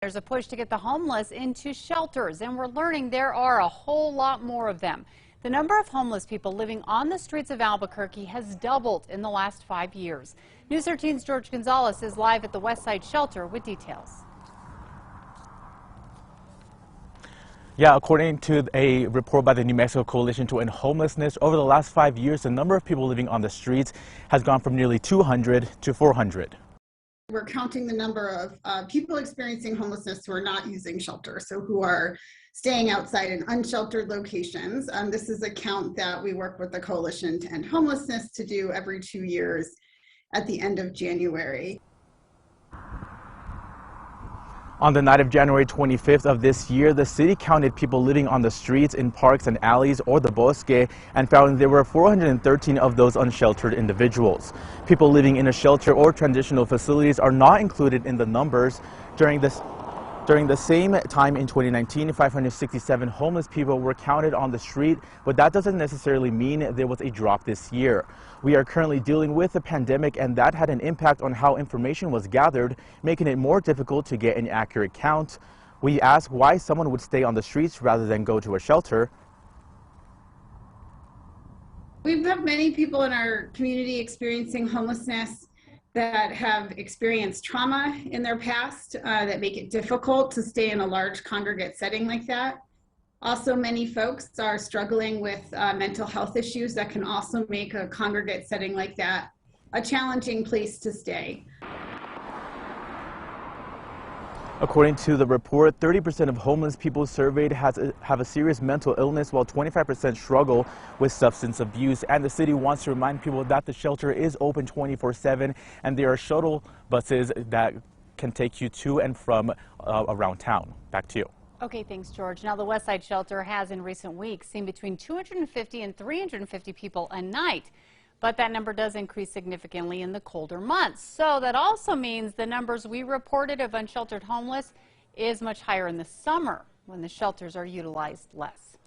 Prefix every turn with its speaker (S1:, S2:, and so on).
S1: There's a push to get the homeless into shelters, and we're learning there are a whole lot more of them. The number of homeless people living on the streets of Albuquerque has doubled in the last 5 years. News 13's George Gonzalez is live at the Westside shelter with details.
S2: Yeah, according to a report by the New Mexico Coalition to End Homelessness, over the last 5 years, the number of people living on the streets has gone from nearly 200 to 400.
S3: We're counting the number of people experiencing homelessness who are not using shelter, so who are staying outside in unsheltered locations. This is a count that we work with the Coalition to End Homelessness to do every 2 years at the end of January.
S2: On the night of January 25th of this year, the city counted people living on the streets, in parks and alleys, or the bosque, and found there were 413 of those unsheltered individuals. People living in a shelter or transitional facilities are not included in the numbers. During the same time in 2019, 567 homeless people were counted on the street, but that doesn't necessarily mean there was a drop this year. We are currently dealing with the pandemic, and that had an impact on how information was gathered, making it more difficult to get an accurate count. We asked why someone would stay on the streets rather than go to a shelter.
S3: We've had many people in our community experiencing homelessness that have experienced trauma in their past that make it difficult to stay in a large congregate setting like that. Also, many folks are struggling with mental health issues that can also make a congregate setting like that a challenging place to stay.
S2: According to the report, 30% of homeless people surveyed have a serious mental illness, while 25% struggle with substance abuse. And the city wants to remind people that the shelter is open 24/7, and there are shuttle buses that can take you to and from around town. Back to you.
S1: Okay, thanks, George. Now, the Westside shelter has in recent weeks seen between 250 and 350 people a night. But that number does increase significantly in the colder months. So that also means the numbers we reported of unsheltered homeless is much higher in the summer when the shelters are utilized less.